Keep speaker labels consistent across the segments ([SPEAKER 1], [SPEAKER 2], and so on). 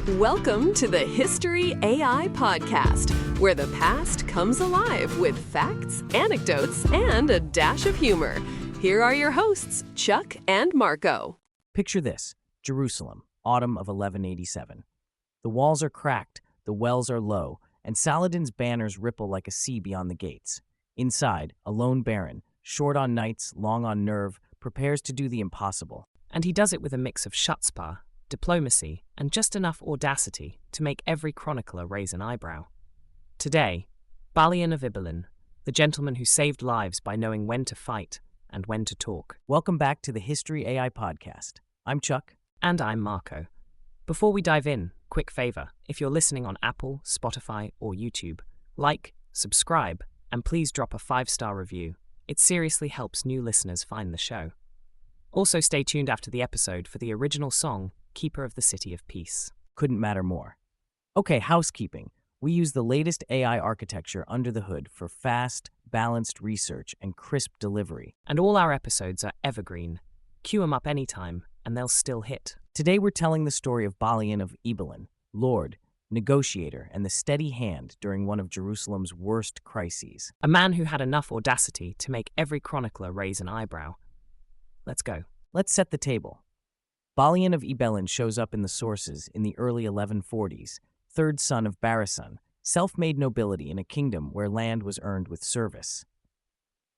[SPEAKER 1] Welcome to the History AI Podcast, where the past comes alive with facts, anecdotes, and a dash of humor. Here are your hosts, Chuck and Marco.
[SPEAKER 2] Picture this: Jerusalem, autumn of 1187. The walls are cracked, the wells are low, and Saladin's banners ripple like a sea beyond the gates. Inside, a lone baron, short on knights, long on nerve, prepares to do the impossible.
[SPEAKER 3] And he does it with a mix of chutzpah, diplomacy, and just enough audacity to make every chronicler raise an eyebrow. Today, Balian of Ibelin, the gentleman who saved lives by knowing when to fight and when to talk.
[SPEAKER 2] Welcome back to the History AI Podcast. I'm Chuck.
[SPEAKER 3] And I'm Marco. Before we dive in, quick favor, if you're listening on Apple, Spotify, or YouTube, like, subscribe, and please drop a 5-star review. It seriously helps new listeners find the show. Also stay tuned after the episode for the original song, Keeper of the City of Peace.
[SPEAKER 2] Couldn't matter more. Okay, housekeeping. We use the latest AI architecture under the hood for fast, balanced research and crisp delivery.
[SPEAKER 3] And all our episodes are evergreen. Queue them up anytime, and they'll still hit.
[SPEAKER 2] Today we're telling the story of Balian of Ibelin, lord, negotiator, and the steady hand during one of Jerusalem's worst crises.
[SPEAKER 3] A man who had enough audacity to make every chronicler raise an eyebrow. Let's go.
[SPEAKER 2] Let's set the table. Balian of Ibelin shows up in the sources in the early 1140s, third son of Barasun, self-made nobility in a kingdom where land was earned with service.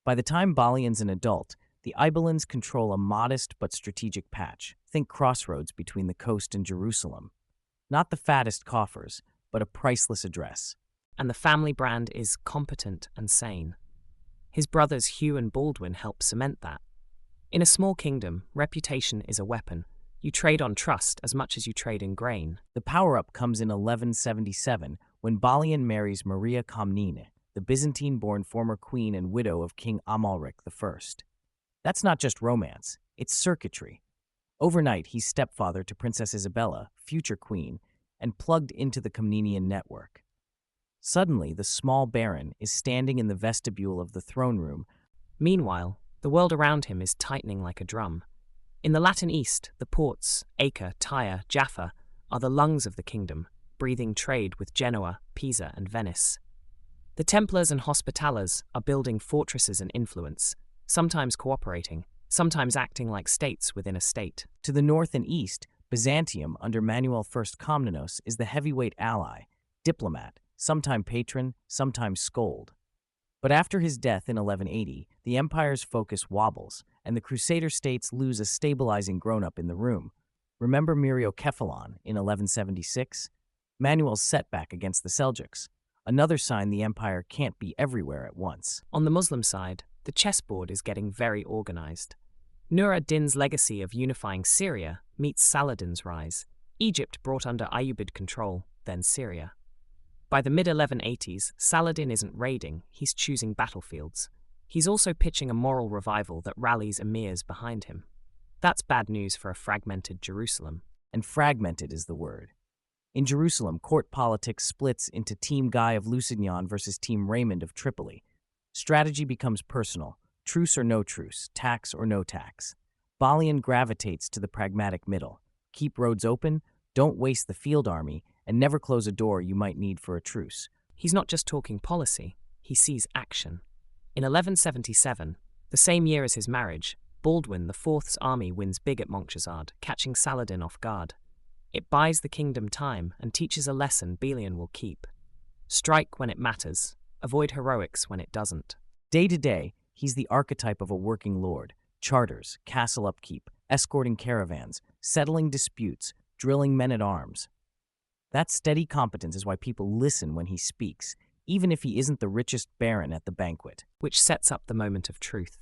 [SPEAKER 2] By the time Balian's an adult, the Ibelins control a modest but strategic patch. Think crossroads between the coast and Jerusalem. Not the fattest coffers, but a priceless address.
[SPEAKER 3] And the family brand is competent and sane. His brothers Hugh and Baldwin help cement that. In a small kingdom, reputation is a weapon. You trade on trust as much as you trade in grain.
[SPEAKER 2] The power-up comes in 1177 when Balian marries Maria Komnene, the Byzantine-born former queen and widow of King Amalric I. That's not just romance, it's circuitry. Overnight, he's stepfather to Princess Isabella, future queen, and plugged into the Komnenian network. Suddenly, the small baron is standing in the vestibule of the throne room.
[SPEAKER 3] Meanwhile, the world around him is tightening like a drum. In the Latin East, the ports, Acre, Tyre, Jaffa, are the lungs of the kingdom, breathing trade with Genoa, Pisa, and Venice. The Templars and Hospitallers are building fortresses and influence, sometimes cooperating, sometimes acting like states within a state.
[SPEAKER 2] To the north and east, Byzantium under Manuel I Komnenos is the heavyweight ally, diplomat, sometime patron, sometimes scold. But after his death in 1180, the empire's focus wobbles, and the Crusader states lose a stabilizing grown-up in the room. Remember Myriokephalon in 1176? Manuel's setback against the Seljuks, another sign the empire can't be everywhere at once.
[SPEAKER 3] On the Muslim side, the chessboard is getting very organized. Nur ad-Din's legacy of unifying Syria meets Saladin's rise. Egypt brought under Ayyubid control, then Syria. By the mid-1180s, Saladin isn't raiding, he's choosing battlefields. He's also pitching a moral revival that rallies emirs behind him. That's bad news for a fragmented Jerusalem.
[SPEAKER 2] And fragmented is the word. In Jerusalem, court politics splits into Team Guy of Lusignan versus Team Raymond of Tripoli. Strategy becomes personal, truce or no truce, tax or no tax. Balian gravitates to the pragmatic middle. Keep roads open, don't waste the field army, and never close a door you might need for a truce.
[SPEAKER 3] He's not just talking policy, he sees action. In 1177, the same year as his marriage, Baldwin IV's army wins big at Montchazard, catching Saladin off guard. It buys the kingdom time and teaches a lesson Balian will keep. Strike when it matters, avoid heroics when it doesn't.
[SPEAKER 2] Day to day, he's the archetype of a working lord. Charters, castle upkeep, escorting caravans, settling disputes, drilling men-at-arms. That steady competence is why people listen when he speaks, even if he isn't the richest baron at the banquet.
[SPEAKER 3] Which sets up the moment of truth.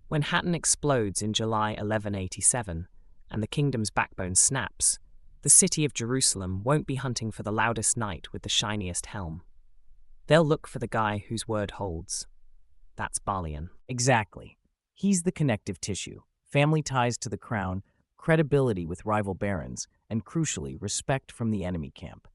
[SPEAKER 3] When Hatton explodes in July 1187, and the kingdom's backbone snaps, the city of Jerusalem won't be hunting for the loudest knight with the shiniest helm. They'll look for the guy whose word holds. That's Balian.
[SPEAKER 2] Exactly. He's the connective tissue, family ties to the crown, credibility with rival barons, and crucially, respect from the enemy camp.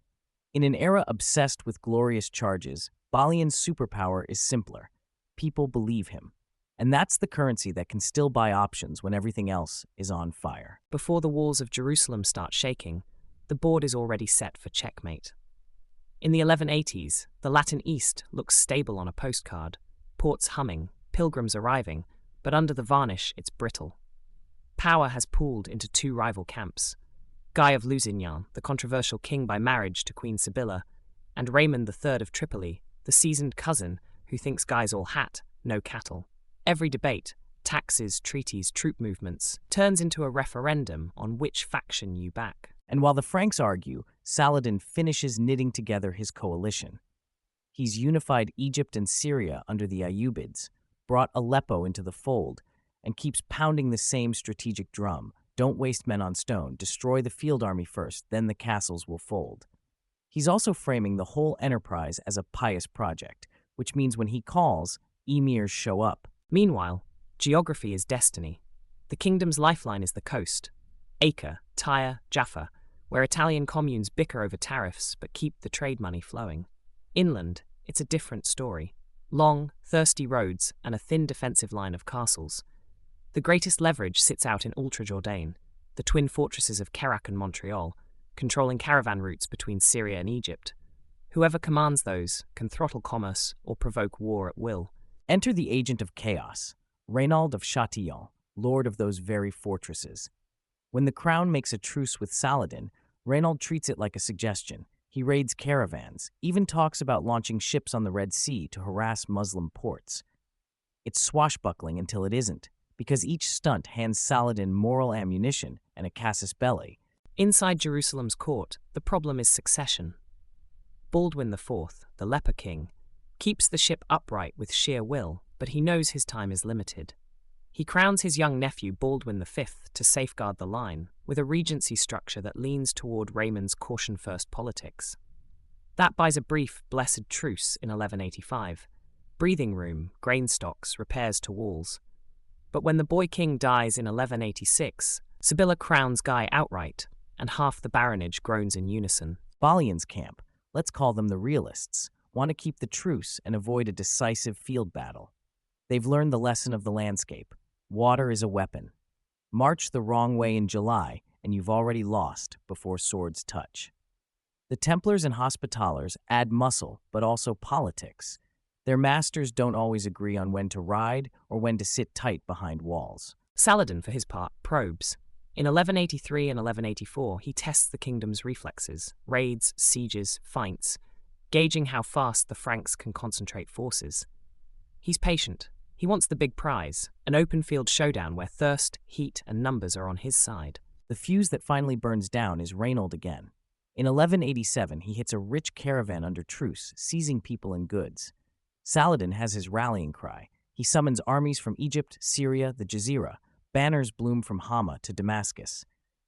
[SPEAKER 2] In an era obsessed with glorious charges, Balian's superpower is simpler. People believe him. And that's the currency that can still buy options when everything else is on fire.
[SPEAKER 3] Before the walls of Jerusalem start shaking, the board is already set for checkmate. In the 1180s, the Latin East looks stable on a postcard, ports humming, pilgrims arriving, but under the varnish it's brittle. Power has pooled into two rival camps: Guy of Lusignan, the controversial king by marriage to Queen Sibylla, and Raymond III of Tripoli, the seasoned cousin who thinks Guy's all hat, no cattle. Every debate, taxes, treaties, troop movements, turns into a referendum on which faction you back.
[SPEAKER 2] And while the Franks argue, Saladin finishes knitting together his coalition. He's unified Egypt and Syria under the Ayyubids, brought Aleppo into the fold, and keeps pounding the same strategic drum: don't waste men on stone, destroy the field army first, then the castles will fold. He's also framing the whole enterprise as a pious project, which means when he calls, emirs show up.
[SPEAKER 3] Meanwhile, geography is destiny. The kingdom's lifeline is the coast: Acre, Tyre, Jaffa, where Italian communes bicker over tariffs but keep the trade money flowing. Inland, it's a different story: long, thirsty roads and a thin defensive line of castles. The greatest leverage sits out in Ultra-Jourdain, the twin fortresses of Kerak and Montreal, controlling caravan routes between Syria and Egypt. Whoever commands those can throttle commerce or provoke war at will.
[SPEAKER 2] Enter the agent of chaos, Reynald of Chatillon, lord of those very fortresses. When the crown makes a truce with Saladin, Reynald treats it like a suggestion. He raids caravans, even talks about launching ships on the Red Sea to harass Muslim ports. It's swashbuckling until it isn't, because each stunt hands Saladin moral ammunition and a casus belli.
[SPEAKER 3] Inside Jerusalem's court, the problem is succession. Baldwin IV, the leper king, keeps the ship upright with sheer will, but he knows his time is limited. He crowns his young nephew Baldwin V to safeguard the line, with a regency structure that leans toward Raymond's caution-first politics. That buys a brief, blessed truce in 1185. Breathing room, grain stocks, repairs to walls. But when the boy king dies in 1186, Sibylla crowns Guy outright, and half the baronage groans in unison.
[SPEAKER 2] Balian's camp, let's call them the realists, want to keep the truce and avoid a decisive field battle. They've learned the lesson of the landscape. Water is a weapon. March the wrong way in July, and you've already lost before swords touch. The Templars and Hospitallers add muscle, but also politics. Their masters don't always agree on when to ride or when to sit tight behind walls.
[SPEAKER 3] Saladin, for his part, probes. In 1183 and 1184, he tests the kingdom's reflexes: raids, sieges, feints, gauging how fast the Franks can concentrate forces. He's patient. He wants the big prize, an open-field showdown where thirst, heat, and numbers are on his side.
[SPEAKER 2] The fuse that finally burns down is Reynald again. In 1187, he hits a rich caravan under truce, seizing people and goods. Saladin has his rallying cry. He summons armies from Egypt, Syria, the Jazeera. Banners bloom from Hama to Damascus.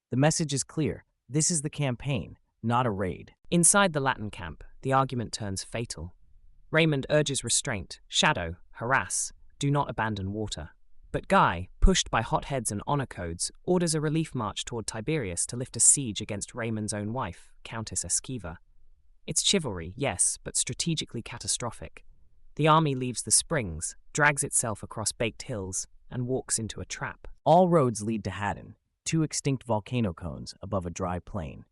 [SPEAKER 2] The message is clear: this is the campaign, not a raid.
[SPEAKER 3] Inside the Latin camp, the argument turns fatal. Raymond urges restraint, shadow, harass, do not abandon water. But Guy, pushed by hotheads and honor codes, orders a relief march toward Tiberias to lift a siege against Raymond's own wife, Countess Esquiva. It's chivalry, yes, but strategically catastrophic. The army leaves the springs, drags itself across baked hills, and walks into a trap.
[SPEAKER 2] All roads lead to Haddon, two extinct volcano cones above a dry plain.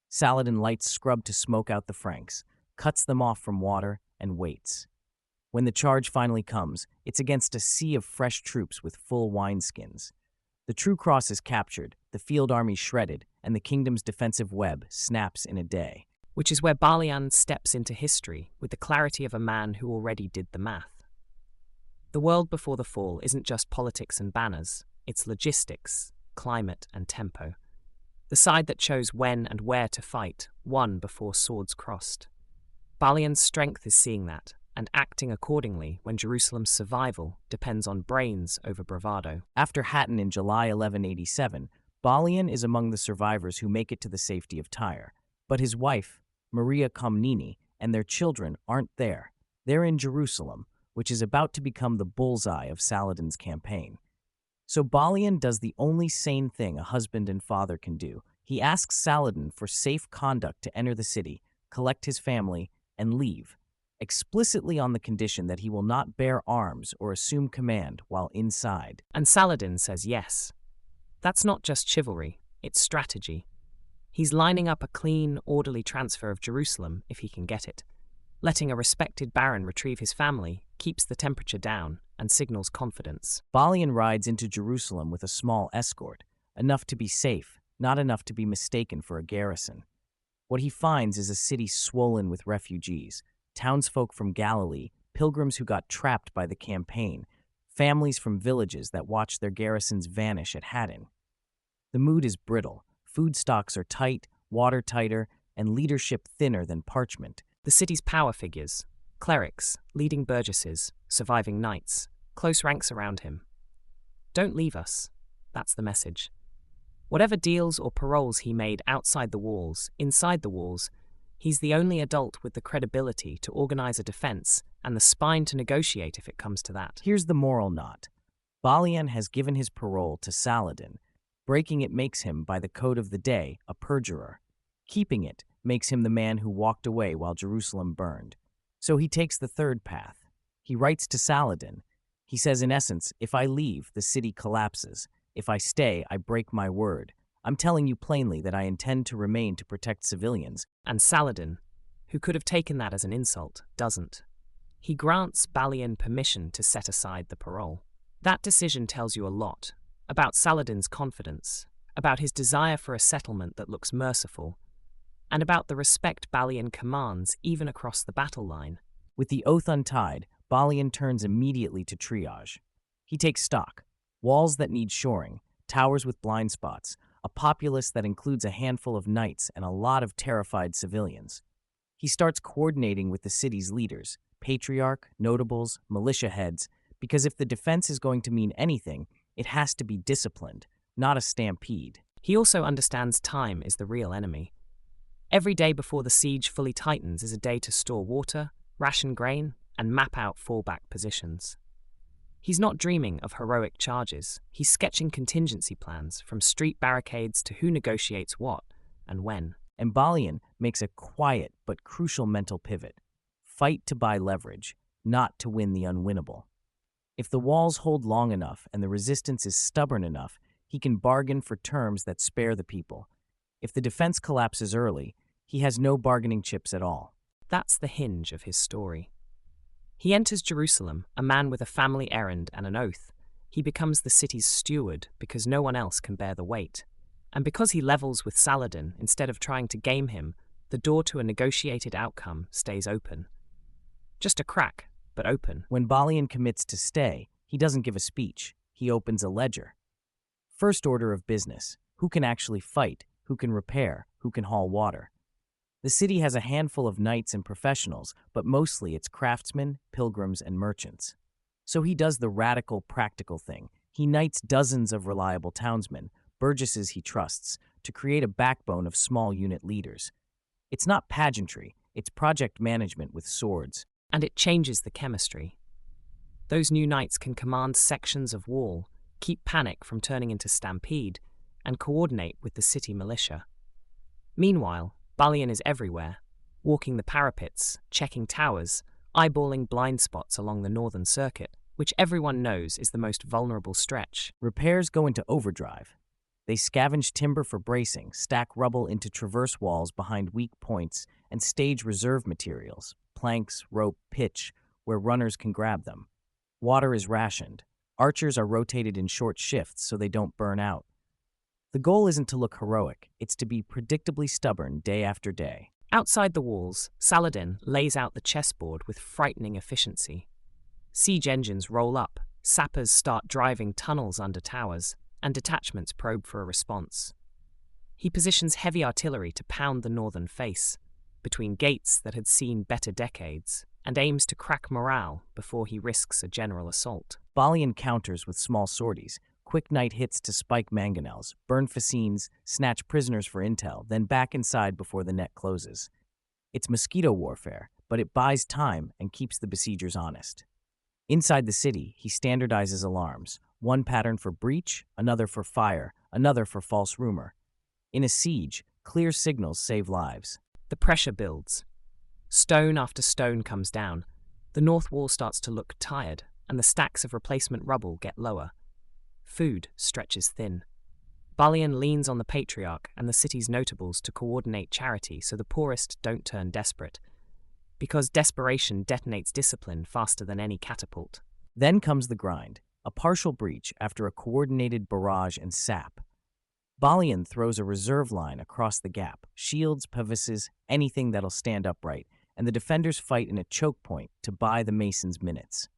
[SPEAKER 2] Saladin lights scrub to smoke out the Franks, cuts them off from water, and waits. When the charge finally comes, it's against a sea of fresh troops with full wineskins. The True Cross is captured, the field army shredded, and the kingdom's defensive web snaps in a day.
[SPEAKER 3] Which is where Balian steps into history with the clarity of a man who already did the math. The world before the fall isn't just politics and banners, it's logistics, climate, and tempo. The side that chose when and where to fight won before swords crossed. Balian's strength is seeing that, and acting accordingly when Jerusalem's survival depends on brains over bravado.
[SPEAKER 2] After Hatton in July 1187, Balian is among the survivors who make it to the safety of Tyre. But his wife, Maria Comneni, and their children aren't there. They're in Jerusalem, which is about to become the bullseye of Saladin's campaign. So Balian does the only sane thing a husband and father can do. He asks Saladin for safe conduct to enter the city, collect his family, and leave, explicitly on the condition that he will not bear arms or assume command while inside.
[SPEAKER 3] And Saladin says yes. That's not just chivalry, it's strategy. He's lining up a clean, orderly transfer of Jerusalem if he can get it. Letting a respected baron retrieve his family keeps the temperature down and signals confidence.
[SPEAKER 2] Balian rides into Jerusalem with a small escort, enough to be safe, not enough to be mistaken for a garrison. What he finds is a city swollen with refugees, townsfolk from Galilee, pilgrims who got trapped by the campaign, families from villages that watched their garrisons vanish at Haddon. The mood is brittle, food stocks are tight, water tighter, and leadership thinner than parchment.
[SPEAKER 3] The city's power figures, clerics, leading burgesses, surviving knights, close ranks around him. Don't leave us, that's the message. Whatever deals or paroles he made outside the walls, inside the walls, he's the only adult with the credibility to organize a defense and the spine to negotiate if it comes to that.
[SPEAKER 2] Here's the moral knot. Balian has given his parole to Saladin. Breaking it makes him, by the code of the day, a perjurer. Keeping it makes him the man who walked away while Jerusalem burned. So he takes the third path. He writes to Saladin. He says, in essence, if I leave, the city collapses. If I stay, I break my word. I'm telling you plainly that I intend to remain to protect civilians.
[SPEAKER 3] And Saladin, who could have taken that as an insult, doesn't. He grants Balian permission to set aside the parole. That decision tells you a lot about Saladin's confidence, about his desire for a settlement that looks merciful, and about the respect Balian commands even across the battle line.
[SPEAKER 2] With the oath untied, Balian turns immediately to triage. He takes stock. Walls that need shoring, towers with blind spots, a populace that includes a handful of knights and a lot of terrified civilians. He starts coordinating with the city's leaders, patriarch, notables, militia heads, because if the defense is going to mean anything, it has to be disciplined, not a stampede.
[SPEAKER 3] He also understands time is the real enemy. Every day before the siege fully tightens is a day to store water, ration grain, and map out fallback positions. He's not dreaming of heroic charges. He's sketching contingency plans, from street barricades to who negotiates what and when.
[SPEAKER 2] And Balian makes a quiet but crucial mental pivot. Fight to buy leverage, not to win the unwinnable. If the walls hold long enough and the resistance is stubborn enough, he can bargain for terms that spare the people. If the defense collapses early, he has no bargaining chips at all.
[SPEAKER 3] That's the hinge of his story. He enters Jerusalem, a man with a family errand and an oath. He becomes the city's steward because no one else can bear the weight. And because he levels with Saladin instead of trying to game him, the door to a negotiated outcome stays open. Just a crack, but open.
[SPEAKER 2] When Balian commits to stay, he doesn't give a speech. He opens a ledger. First order of business. Who can actually fight? Who can repair? Who can haul water? The city has a handful of knights and professionals, but mostly it's craftsmen, pilgrims, and merchants. So he does the radical, practical thing. He knights dozens of reliable townsmen, burgesses he trusts, to create a backbone of small unit leaders. It's not pageantry, it's project management with swords.
[SPEAKER 3] And it changes the chemistry. Those new knights can command sections of wall, keep panic from turning into stampede, and coordinate with the city militia. Meanwhile, Balian is everywhere, walking the parapets, checking towers, eyeballing blind spots along the northern circuit, which everyone knows is the most vulnerable stretch.
[SPEAKER 2] Repairs go into overdrive. They scavenge timber for bracing, stack rubble into traverse walls behind weak points, and stage reserve materials, planks, rope, pitch, where runners can grab them. Water is rationed. Archers are rotated in short shifts so they don't burn out. The goal isn't to look heroic, it's to be predictably stubborn day after day.
[SPEAKER 3] Outside the walls, Saladin lays out the chessboard with frightening efficiency. Siege engines roll up, sappers start driving tunnels under towers, and detachments probe for a response. He positions heavy artillery to pound the northern face, between gates that had seen better decades, and aims to crack morale before he risks a general assault.
[SPEAKER 2] Balian counters with small sorties, quick night hits to spike mangonels, burn fascines, snatch prisoners for intel, then back inside before the net closes. It's mosquito warfare, but it buys time and keeps the besiegers honest. Inside the city, he standardizes alarms, one pattern for breach, another for fire, another for false rumor. In a siege, clear signals save lives.
[SPEAKER 3] The pressure builds. Stone after stone comes down. The north wall starts to look tired, and the stacks of replacement rubble get lower. Food stretches thin. Balian leans on the patriarch and the city's notables to coordinate charity so the poorest don't turn desperate, because desperation detonates discipline faster than any catapult.
[SPEAKER 2] Then comes the grind, a partial breach after a coordinated barrage and sap. Balian throws a reserve line across the gap, shields, pavises, anything that'll stand upright, and the defenders fight in a choke point to buy the Masons minutes.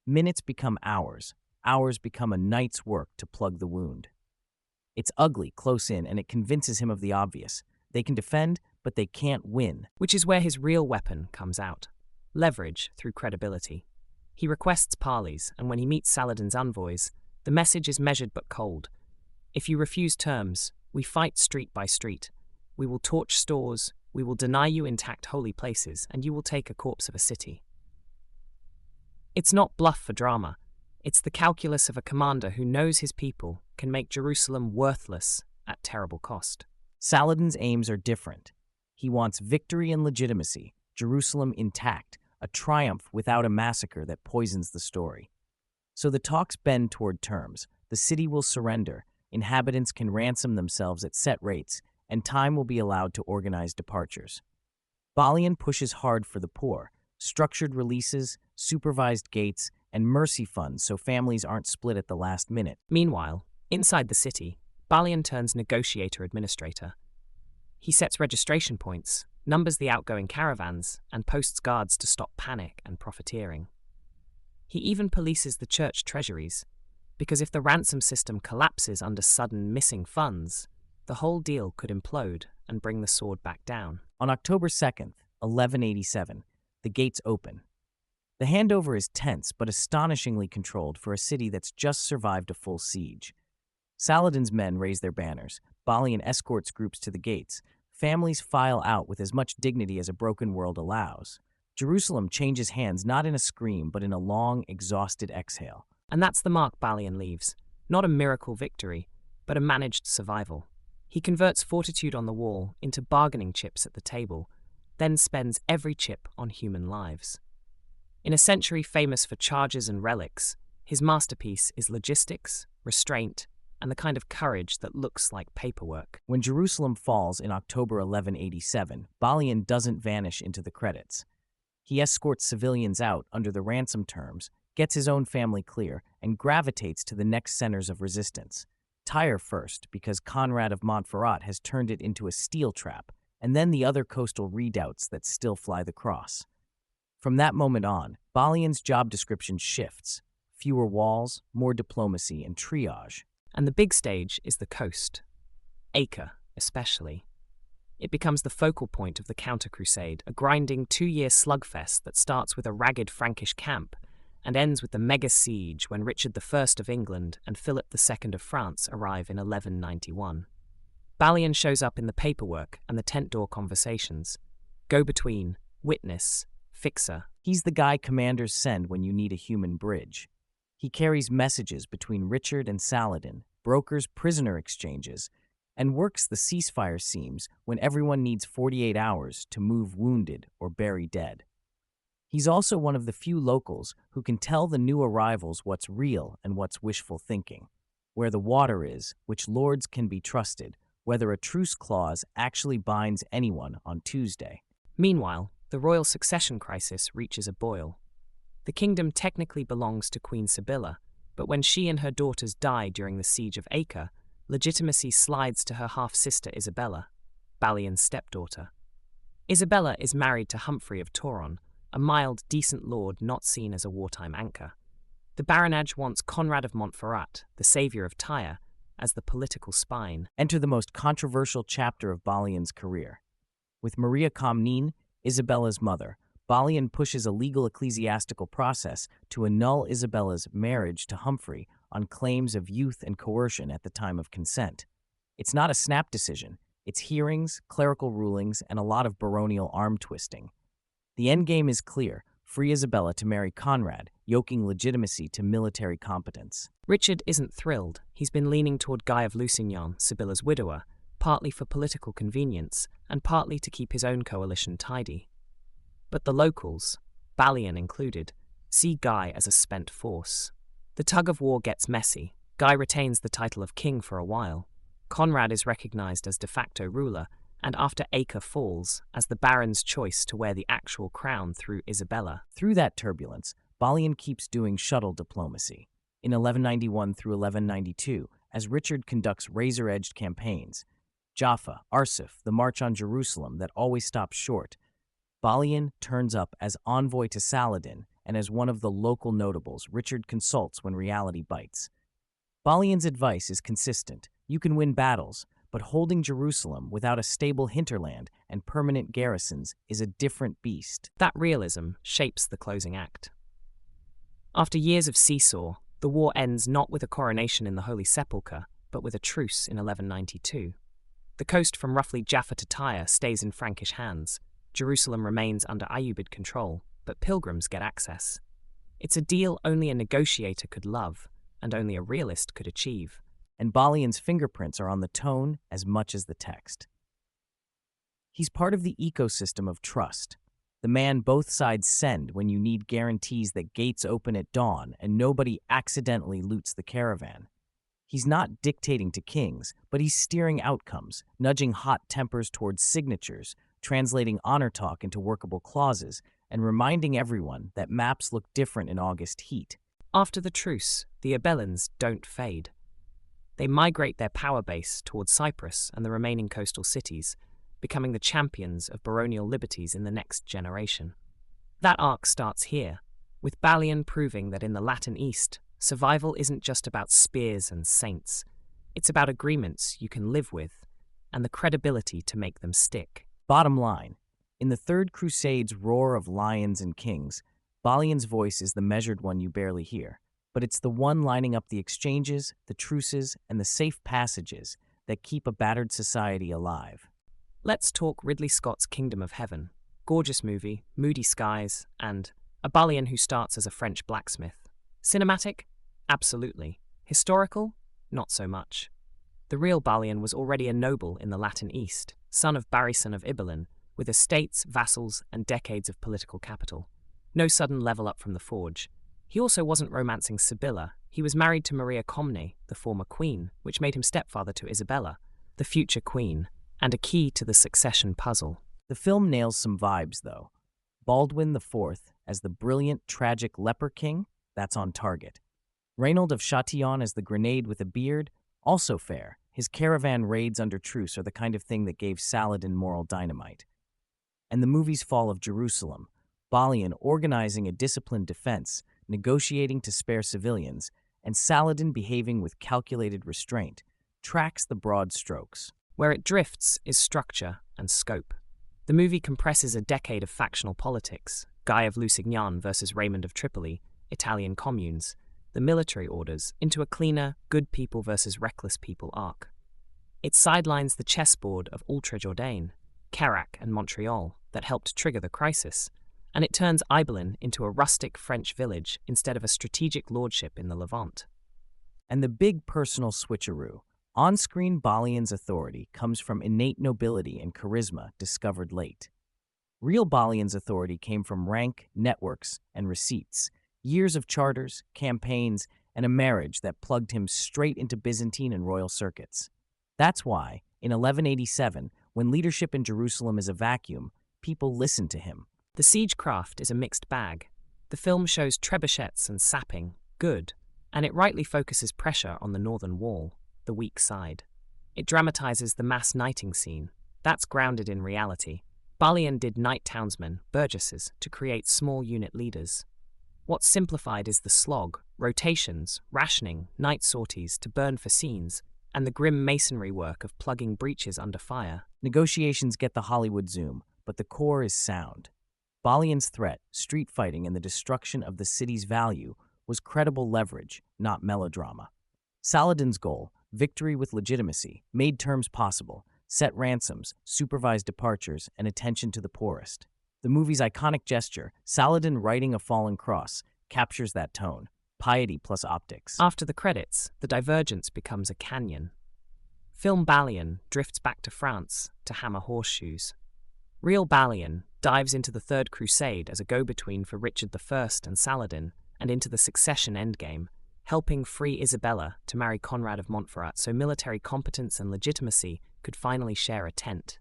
[SPEAKER 2] Minutes become hours, hours become a night's work to plug the wound. It's ugly, close in, and it convinces him of the obvious. They can defend, but they can't win.
[SPEAKER 3] Which is where his real weapon comes out. Leverage through credibility. He requests parleys, and when he meets Saladin's envoys, the message is measured but cold. If you refuse terms, we fight street by street. We will torch stores, we will deny you intact holy places, and you will take a corpse of a city. It's not bluff for drama. It's the calculus of a commander who knows his people can make Jerusalem worthless at terrible cost.
[SPEAKER 2] Saladin's aims are different. He wants victory and legitimacy, Jerusalem intact, a triumph without a massacre that poisons the story. So the talks bend toward terms. The city will surrender, inhabitants can ransom themselves at set rates, and time will be allowed to organize departures. Balian pushes hard for the poor, structured releases, supervised gates, and mercy funds so families aren't split at the last minute.
[SPEAKER 3] Meanwhile, inside the city, Balian turns negotiator-administrator. He sets registration points, numbers the outgoing caravans, and posts guards to stop panic and profiteering. He even polices the church treasuries, because if the ransom system collapses under sudden missing funds, the whole deal could implode and bring the sword back down.
[SPEAKER 2] On October 2nd, 1187, the gates open. The handover is tense but astonishingly controlled for a city that's just survived a full siege. Saladin's men raise their banners, Balian escorts groups to the gates, families file out with as much dignity as a broken world allows. Jerusalem changes hands not in a scream but in a long, exhausted exhale.
[SPEAKER 3] And that's the mark Balian leaves. Not a miracle victory, but a managed survival. He converts fortitude on the wall into bargaining chips at the table, then spends every chip on human lives. In a century famous for charges and relics, his masterpiece is logistics, restraint, and the kind of courage that looks like paperwork.
[SPEAKER 2] When Jerusalem falls in October 1187, Balian doesn't vanish into the credits. He escorts civilians out under the ransom terms, gets his own family clear, and gravitates to the next centers of resistance. Tyre first, because Conrad of Montferrat has turned it into a steel trap, and then the other coastal redoubts that still fly the cross. From that moment on, Balian's job description shifts. Fewer walls, more diplomacy, and triage.
[SPEAKER 3] And the big stage is the coast. Acre, especially. It becomes the focal point of the counter-crusade, a grinding 2-year slugfest that starts with a ragged Frankish camp and ends with the mega siege when Richard I of England and Philip II of France arrive in 1191. Balian shows up in the paperwork and the tent-door conversations. Go-between, witness, fixer.
[SPEAKER 2] He's the guy commanders send when you need a human bridge. He carries messages between Richard and Saladin, brokers prisoner exchanges, and works the ceasefire seams when everyone needs 48 hours to move wounded or bury dead. He's also one of the few locals who can tell the new arrivals what's real and what's wishful thinking, where the water is, which lords can be trusted, whether a truce clause actually binds anyone on Tuesday.
[SPEAKER 3] Meanwhile, the royal succession crisis reaches a boil. The kingdom technically belongs to Queen Sibylla, but when she and her daughters die during the siege of Acre, legitimacy slides to her half-sister Isabella, Balian's stepdaughter. Isabella is married to Humphrey of Tauron, a mild, decent lord not seen as a wartime anchor. The baronage wants Conrad of Montferrat, the saviour of Tyre, as the political spine.
[SPEAKER 2] Enter the most controversial chapter of Balian's career. With Maria Comnene, Isabella's mother, Balian pushes a legal ecclesiastical process to annul Isabella's marriage to Humphrey on claims of youth and coercion at the time of consent. It's not a snap decision. It's hearings, clerical rulings, and a lot of baronial arm-twisting. The endgame is clear. Free Isabella to marry Conrad, yoking legitimacy to military competence.
[SPEAKER 3] Richard isn't thrilled. He's been leaning toward Guy of Lusignan, Sibylla's widower, partly for political convenience and partly to keep his own coalition tidy. But the locals, Balian included, see Guy as a spent force. The tug-of-war gets messy. Guy retains the title of king for a while, Conrad is recognized as de facto ruler, and after Acre falls, as the Baron's choice to wear the actual crown through Isabella.
[SPEAKER 2] Through that turbulence, Balian keeps doing shuttle diplomacy. In 1191 through 1192, as Richard conducts razor-edged campaigns, Jaffa, Arsuf, the march on Jerusalem that always stops short, Balian turns up as envoy to Saladin, and as one of the local notables Richard consults when reality bites. Balian's advice is consistent. You can win battles, but holding Jerusalem without a stable hinterland and permanent garrisons is a different beast.
[SPEAKER 3] That realism shapes the closing act. After years of seesaw, the war ends not with a coronation in the Holy Sepulchre, but with a truce in 1192. The coast from roughly Jaffa to Tyre stays in Frankish hands. Jerusalem remains under Ayyubid control, but pilgrims get access. It's a deal only a negotiator could love, and only a realist could achieve.
[SPEAKER 2] And Balian's fingerprints are on the tone as much as the text. He's part of the ecosystem of trust, the man both sides send when you need guarantees that gates open at dawn and nobody accidentally loots the caravan. He's not dictating to kings, but he's steering outcomes, nudging hot tempers towards signatures, translating honor talk into workable clauses, and reminding everyone that maps look different in August heat.
[SPEAKER 3] After the truce, the Ibelins don't fade. They migrate their power base towards Cyprus and the remaining coastal cities, becoming the champions of baronial liberties in the next generation. That arc starts here, with Balian proving that in the Latin East, survival isn't just about spears and saints. It's about agreements you can live with, and the credibility to make them stick.
[SPEAKER 2] Bottom line, in the Third Crusade's roar of lions and kings, Balian's voice is the measured one you barely hear, but it's the one lining up the exchanges, the truces, and the safe passages that keep a battered society alive.
[SPEAKER 3] Let's talk Ridley Scott's Kingdom of Heaven. Gorgeous movie, moody skies, and a Balian who starts as a French blacksmith. Cinematic? Absolutely. Historical? Not so much. The real Balian was already a noble in the Latin East, son of Balian of Ibelin, with estates, vassals, and decades of political capital. No sudden level up from the forge. He also wasn't romancing Sibylla. He was married to Maria Comnè, the former queen, which made him stepfather to Isabella, the future queen, and a key to the succession puzzle.
[SPEAKER 2] The film nails some vibes, though. Baldwin IV as the brilliant, tragic leper king, that's on target. Reynold of Chatillon as the grenade with a beard, also fair. His caravan raids under truce are the kind of thing that gave Saladin moral dynamite. And the movie's fall of Jerusalem, Balian organizing a disciplined defense, negotiating to spare civilians, and Saladin behaving with calculated restraint, tracks the broad strokes.
[SPEAKER 3] Where it drifts is structure and scope. The movie compresses a decade of factional politics, Guy of Lusignan versus Raymond of Tripoli, Italian communes, the military orders, into a cleaner, good people versus reckless people arc. It sidelines the chessboard of Ultra-Jourdain, Carac and Montreal that helped trigger the crisis, and it turns Ibelin into a rustic French village instead of a strategic lordship in the Levant.
[SPEAKER 2] And the big personal switcheroo. On-screen Balian's authority comes from innate nobility and charisma discovered late. Real Balian's authority came from rank, networks, and receipts, years of charters, campaigns, and a marriage that plugged him straight into Byzantine and royal circuits. That's why, in 1187, when leadership in Jerusalem is a vacuum, people listen to him.
[SPEAKER 3] The siegecraft is a mixed bag. The film shows trebuchets and sapping, good, and it rightly focuses pressure on the northern wall, the weak side. It dramatizes the mass knighting scene. That's grounded in reality. Balian did knight townsmen, burgesses, to create small unit leaders. What's simplified is the slog, rotations, rationing, night sorties to burn for scenes, and the grim masonry work of plugging breaches under fire.
[SPEAKER 2] Negotiations get the Hollywood zoom, but the core is sound. Balian's threat, street fighting, and the destruction of the city's value was credible leverage, not melodrama. Saladin's goal, victory with legitimacy, made terms possible, set ransoms, supervised departures, and attention to the poorest. The movie's iconic gesture, Saladin riding a fallen cross, captures that tone. Piety plus optics.
[SPEAKER 3] After the credits, the divergence becomes a canyon. Film Balian drifts back to France to hammer horseshoes. Real Balian dives into the Third Crusade as a go-between for Richard I and Saladin, and into the succession endgame, helping free Isabella to marry Conrad of Montferrat so military competence and legitimacy could finally share a tent.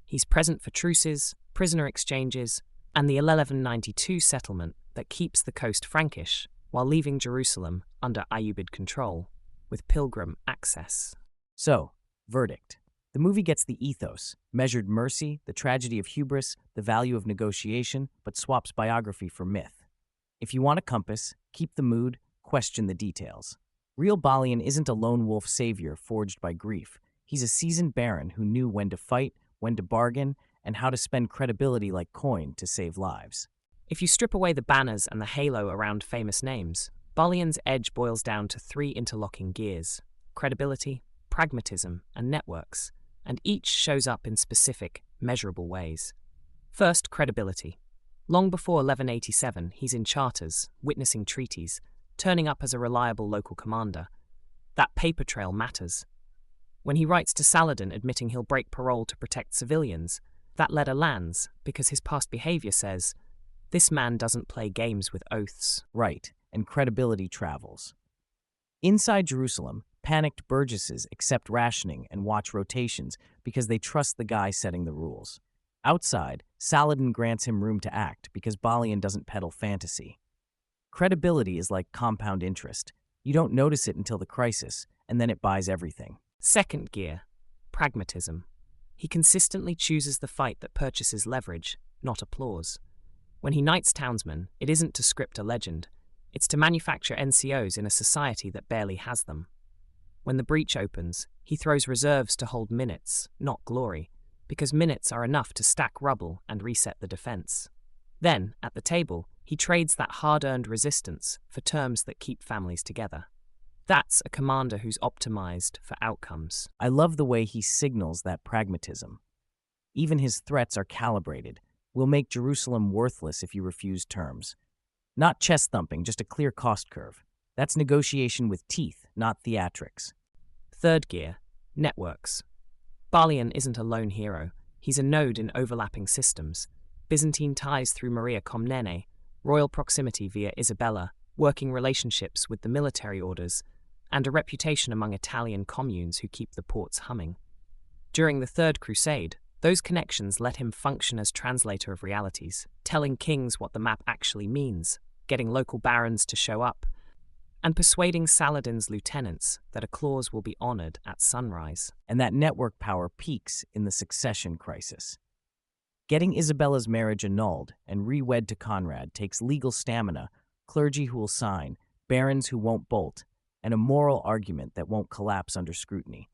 [SPEAKER 3] He's present for truces, prisoner exchanges, and the 1192 settlement that keeps the coast Frankish while leaving Jerusalem under Ayyubid control, with pilgrim access.
[SPEAKER 2] So, verdict. The movie gets the ethos, measured mercy, the tragedy of hubris, the value of negotiation, but swaps biography for myth. If you want a compass, keep the mood, question the details. Real Balian isn't a lone wolf savior forged by grief. He's a seasoned baron who knew when to fight, when to bargain, and how to spend credibility like coin to save lives.
[SPEAKER 3] If you strip away the banners and the halo around famous names, Balian's edge boils down to 3 interlocking gears: credibility, pragmatism, and networks, and each shows up in specific, measurable ways. First, credibility. Long before 1187, he's in charters, witnessing treaties, turning up as a reliable local commander. That paper trail matters. When he writes to Saladin admitting he'll break parole to protect civilians, that letter lands because his past behavior says, this man doesn't play games with oaths.
[SPEAKER 2] Right, and credibility travels. Inside Jerusalem, panicked burgesses accept rationing and watch rotations because they trust the guy setting the rules. Outside, Saladin grants him room to act because Balian doesn't peddle fantasy. Credibility is like compound interest. You don't notice it until the crisis, and then it buys everything.
[SPEAKER 3] Second gear, pragmatism. He consistently chooses the fight that purchases leverage, not applause. When he knights townsmen, it isn't to script a legend. It's to manufacture NCOs in a society that barely has them. When the breach opens, he throws reserves to hold minutes, not glory, because minutes are enough to stack rubble and reset the defense. Then, at the table, he trades that hard-earned resistance for terms that keep families together. That's a commander who's optimized for outcomes.
[SPEAKER 2] I love the way he signals that pragmatism. Even his threats are calibrated. We'll make Jerusalem worthless if you refuse terms. Not chest-thumping, just a clear cost curve. That's negotiation with teeth, not theatrics.
[SPEAKER 3] Third gear, networks. Balian isn't a lone hero. He's a node in overlapping systems. Byzantine ties through Maria Komnene, royal proximity via Isabella, working relationships with the military orders, and a reputation among Italian communes who keep the ports humming. During the Third Crusade, those connections let him function as translator of realities, telling kings what the map actually means, getting local barons to show up, and persuading Saladin's lieutenants that a clause will be honored at sunrise.
[SPEAKER 2] And that network power peaks in the succession crisis. Getting Isabella's marriage annulled and re-wed to Conrad takes legal stamina, clergy who will sign, barons who won't bolt, and a moral argument that won't collapse under scrutiny.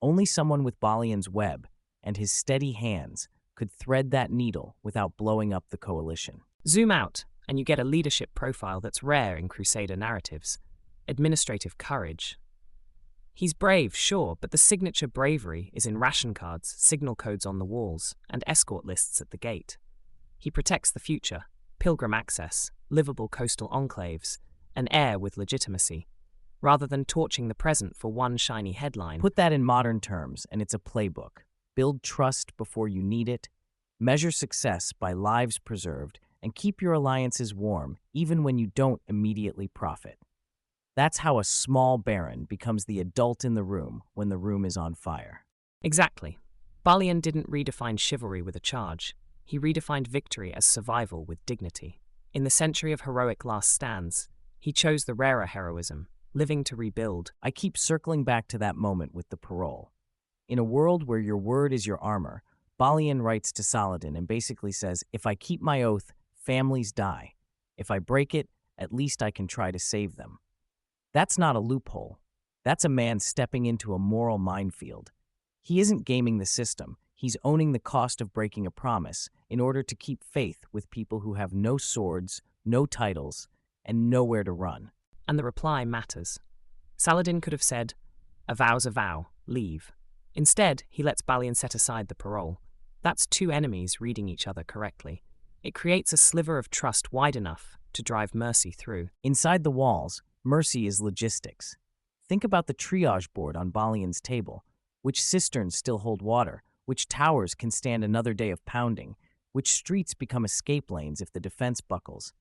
[SPEAKER 2] Only someone with Balian's web and his steady hands could thread that needle without blowing up the coalition.
[SPEAKER 3] Zoom out, and you get a leadership profile that's rare in Crusader narratives: administrative courage. He's brave, sure, but the signature bravery is in ration cards, signal codes on the walls, and escort lists at the gate. He protects the future, pilgrim access, livable coastal enclaves, an heir with legitimacy, rather than torching the present for one shiny headline.
[SPEAKER 2] Put that in modern terms, and it's a playbook. Build trust before you need it, measure success by lives preserved, and keep your alliances warm even when you don't immediately profit. That's how a small baron becomes the adult in the room when the room is on fire.
[SPEAKER 3] Exactly. Balian didn't redefine chivalry with a charge. He redefined victory as survival with dignity. In the century of heroic last stands, he chose the rarer heroism, living to rebuild.
[SPEAKER 2] I keep circling back to that moment with the parole. In a world where your word is your armor, Balian writes to Saladin and basically says, if I keep my oath, families die. If I break it, at least I can try to save them. That's not a loophole. That's a man stepping into a moral minefield. He isn't gaming the system. He's owning the cost of breaking a promise in order to keep faith with people who have no swords, no titles, and nowhere to run.
[SPEAKER 3] And the reply matters. Saladin could have said, a vow's a vow, leave. Instead, he lets Balian set aside the parole. That's two enemies reading each other correctly. It creates a sliver of trust wide enough to drive mercy through.
[SPEAKER 2] Inside the walls, mercy is logistics. Think about the triage board on Balian's table. Which cisterns still hold water? Which towers can stand another day of pounding? Which streets become escape lanes if the defense buckles?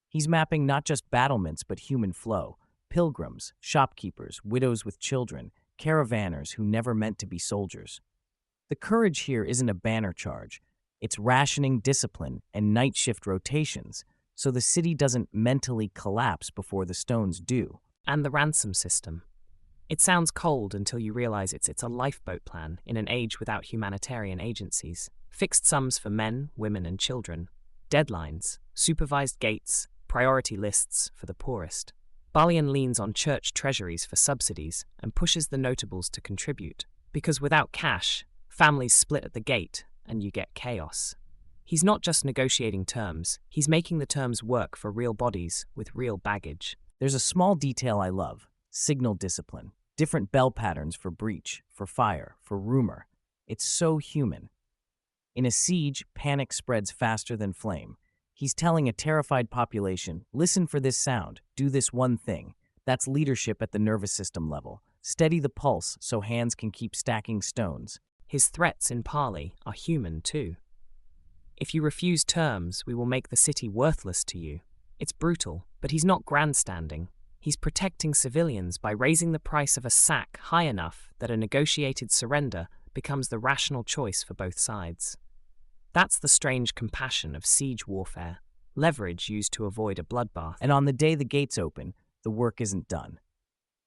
[SPEAKER 2] He's mapping not just battlements but human flow, pilgrims, shopkeepers, widows with children, caravanners who never meant to be soldiers. The courage here isn't a banner charge. It's rationing discipline and night shift rotations, so the city doesn't mentally collapse before the stones do.
[SPEAKER 3] And the ransom system. It sounds cold until you realize it's a lifeboat plan in an age without humanitarian agencies. Fixed sums for men, women, and children. Deadlines, supervised gates, priority lists for the poorest. Balian leans on church treasuries for subsidies and pushes the notables to contribute, because without cash, families split at the gate and you get chaos. He's not just negotiating terms, he's making the terms work for real bodies with real baggage.
[SPEAKER 2] There's a small detail I love: signal discipline. Different bell patterns for breach, for fire, for rumor. It's so human. In a siege, panic spreads faster than flame. He's telling a terrified population, listen for this sound, do this one thing. That's leadership at the nervous system level. Steady the pulse so hands can keep stacking stones.
[SPEAKER 3] His threats in parley are human too. If you refuse terms, we will make the city worthless to you. It's brutal, but he's not grandstanding. He's protecting civilians by raising the price of a sack high enough that a negotiated surrender becomes the rational choice for both sides. That's the strange compassion of siege warfare, leverage used to avoid a bloodbath.
[SPEAKER 2] And on the day the gates open, the work isn't done.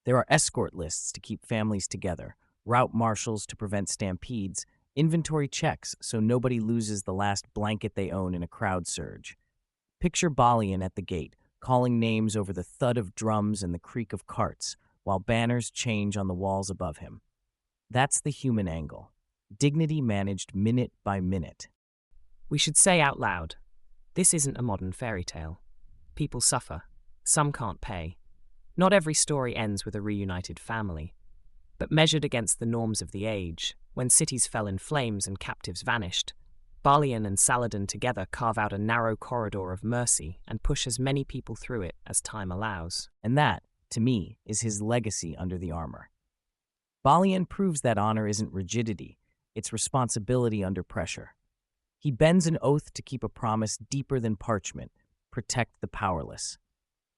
[SPEAKER 2] There are escort lists to keep families together, route marshals to prevent stampedes, inventory checks so nobody loses the last blanket they own in a crowd surge. Picture Balian at the gate, calling names over the thud of drums and the creak of carts, while banners change on the walls above him. That's the human angle. Dignity managed minute by minute.
[SPEAKER 3] We should say out loud, this isn't a modern fairy tale. People suffer. Some can't pay. Not every story ends with a reunited family. But measured against the norms of the age, when cities fell in flames and captives vanished, Balian and Saladin together carve out a narrow corridor of mercy and push as many people through it as time allows.
[SPEAKER 2] And that, to me, is his legacy under the armor. Balian proves that honor isn't rigidity, it's responsibility under pressure. He bends an oath to keep a promise deeper than parchment, protect the powerless.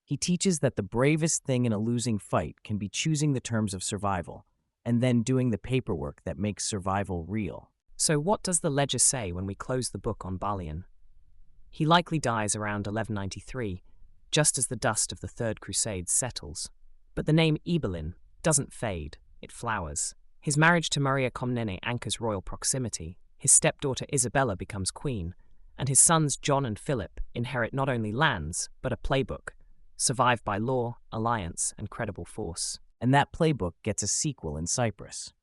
[SPEAKER 2] He teaches that the bravest thing in a losing fight can be choosing the terms of survival, and then doing the paperwork that makes survival real.
[SPEAKER 3] So what does the ledger say when we close the book on Balian? He likely dies around 1193, just as the dust of the Third Crusade settles. But the name Ibelin doesn't fade, it flowers. His marriage to Maria Comnene anchors royal proximity, his stepdaughter Isabella becomes queen, and his sons John and Philip inherit not only lands, but a playbook, survived by law, alliance, and credible force.
[SPEAKER 2] And that playbook gets a sequel in Cyprus.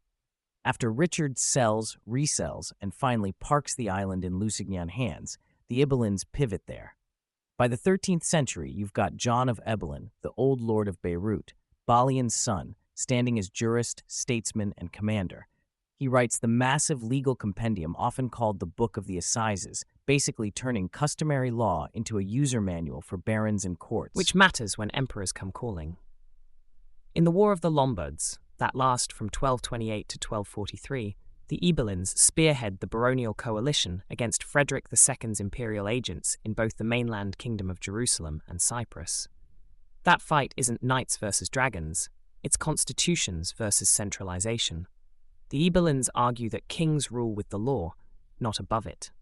[SPEAKER 2] After Richard sells, resells, and finally parks the island in Lusignan hands, the Ibelins pivot there. By the 13th century, you've got John of Ibelin, the old lord of Beirut, Balian's son, standing as jurist, statesman, and commander. He writes the massive legal compendium often called the Book of the Assizes, basically turning customary law into a user manual for barons and courts.
[SPEAKER 3] Which matters when emperors come calling. In the War of the Lombards, that last from 1228 to 1243, the Ibelins spearhead the baronial coalition against Frederick II's imperial agents in both the mainland kingdom of Jerusalem and Cyprus. That fight isn't knights versus dragons, it's constitutions versus centralization. The Ibelins argue that kings rule with the law, not above it.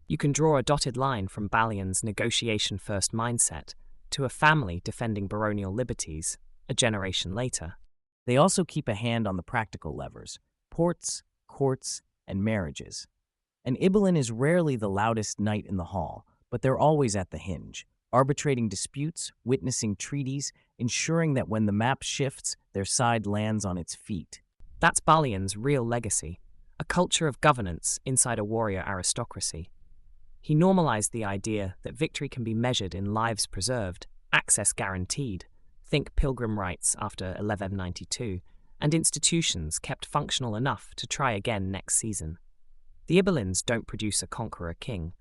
[SPEAKER 3] You can draw a dotted line from Balian's negotiation-first mindset to a family defending baronial liberties a generation later.
[SPEAKER 2] They also keep a hand on the practical levers: ports, courts, and marriages. And Ibelin is rarely the loudest knight in the hall, but they're always at the hinge, arbitrating disputes, witnessing treaties, ensuring that when the map shifts, their side lands on its feet.
[SPEAKER 3] That's Balian's real legacy, a culture of governance inside a warrior aristocracy. He normalized the idea that victory can be measured in lives preserved, access guaranteed, think pilgrim rights after 1192, and institutions kept functional enough to try again next season. The Ibelins don't produce a conqueror king.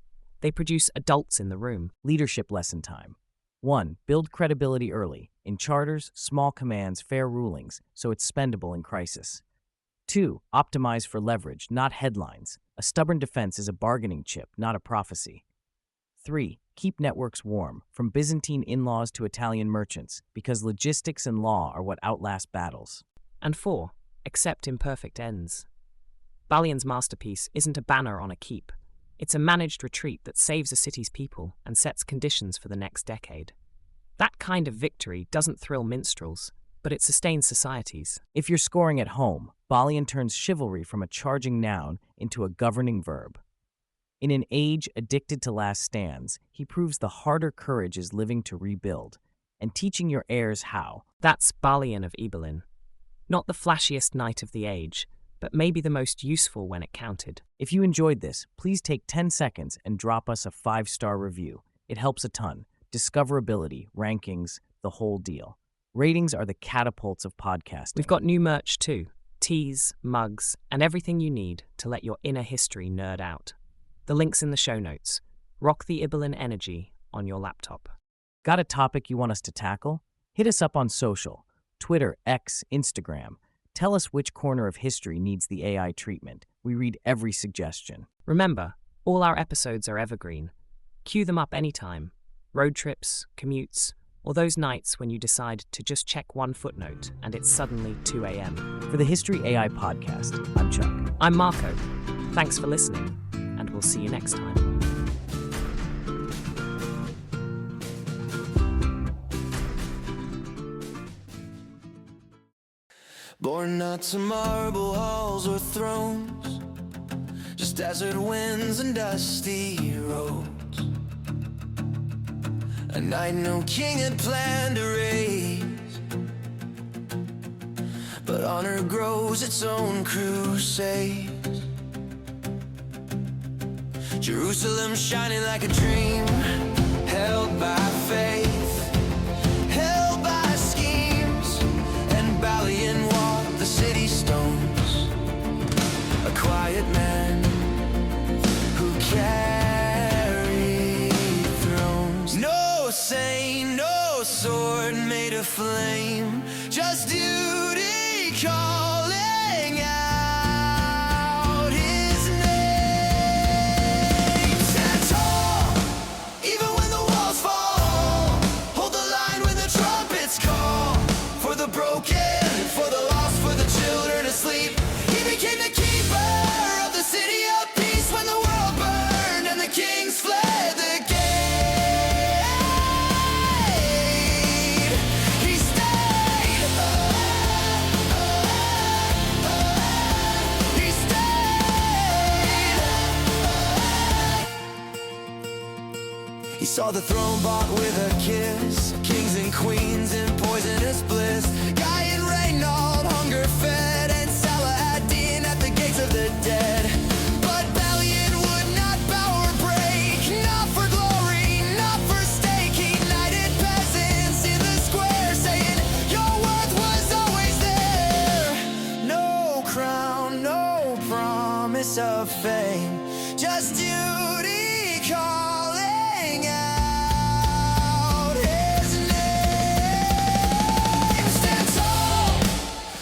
[SPEAKER 3] They produce adults in the room.
[SPEAKER 2] Leadership lesson time. 1. Build credibility early, in charters, small commands, fair rulings, so it's spendable in crisis. 2. Optimize for leverage, not headlines. A stubborn defense is a bargaining chip, not a prophecy. 3. Keep networks warm, from Byzantine in-laws to Italian merchants, because logistics and law are what outlast battles.
[SPEAKER 3] And 4. Accept imperfect ends. Balian's masterpiece isn't a banner on a keep. It's a managed retreat that saves a city's people and sets conditions for the next decade. That kind of victory doesn't thrill minstrels, but it sustains societies.
[SPEAKER 2] If you're scoring at home, Balian turns chivalry from a charging noun into a governing verb. In an age addicted to last stands, he proves the harder courage is living to rebuild, and teaching your heirs how.
[SPEAKER 3] That's Balian of Ibelin. Not the flashiest knight of the age, but maybe the most useful when it counted.
[SPEAKER 2] If you enjoyed this, please take 10 seconds and drop us a 5-star review. It helps a ton. Discoverability, rankings, the whole deal. Ratings are the catapults of podcasting.
[SPEAKER 3] We've got new merch too. Teas, mugs, and everything you need to let your inner history nerd out. The link's in the show notes. Rock the Ibelin energy on your laptop.
[SPEAKER 2] Got a topic you want us to tackle? Hit us up on social. Twitter, X, Instagram. Tell us which corner of history needs the AI treatment. We read every suggestion.
[SPEAKER 3] Remember, all our episodes are evergreen. Cue them up anytime. Road trips, commutes, or those nights when you decide to just check one footnote and it's suddenly 2 a.m.
[SPEAKER 2] For the History AI Podcast, I'm Chuck.
[SPEAKER 3] I'm Marco. Thanks for listening, and we'll see you next time.
[SPEAKER 4] Born not to marble halls or thrones, just desert winds and dusty roads. A night no king had planned to raise, but honor grows its own crusades. Jerusalem shining like a dream, held by faith, held by schemes, and Balian walked the city stones, a quiet man who carried thrones. No saint, no sword made of flame, just duty calling out his name. Stand tall, even when the walls fall. Hold the line when the trumpets call. For the broken, for the lost, for the children asleep. He became the keeper of the city of peace when the world burned and the kings fled the gate. He stayed. He stayed. He saw the throne bought with a kiss, kings and queens in poisonous bliss. Guy and Reynold hunger fed, and Saladin at the gates of the dead. But Balian would not bow or break, not for glory, not for stake. He knighted peasants in the square, saying, your worth was always there. No crown, no promise of fame, just duty calling out his name. Stand tall,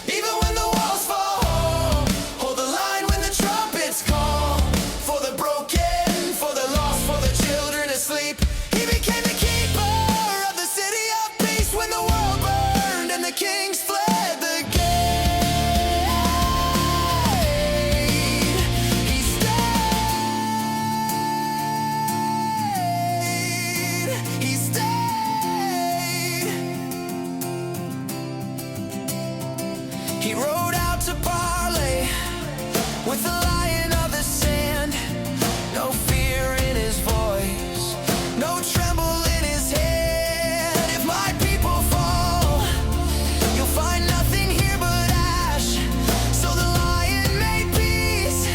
[SPEAKER 4] even when the walls fall. Hold the line when the trumpets call. For the broken, for the lost, for the children asleep. He became the keeper of the city of peace when the world burned and the kings fled the gate. He stayed. He stayed. He rode out to parley with the lion of the sand. No fear in his voice, no tremble in his hand. If my people fall, you'll find nothing here but ash. So the lion made peace,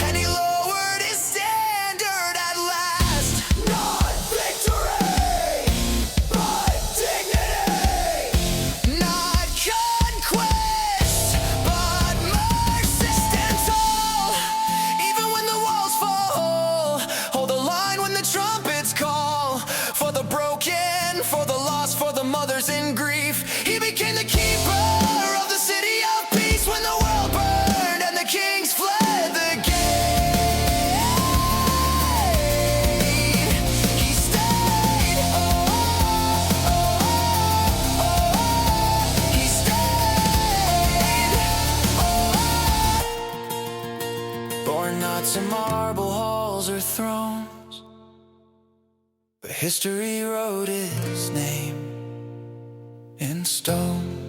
[SPEAKER 4] and he lowered his standard at last. Not victory, but dignity. Not conquest, but mercy. Stand tall, not some marble halls or thrones, but history wrote his name in stone.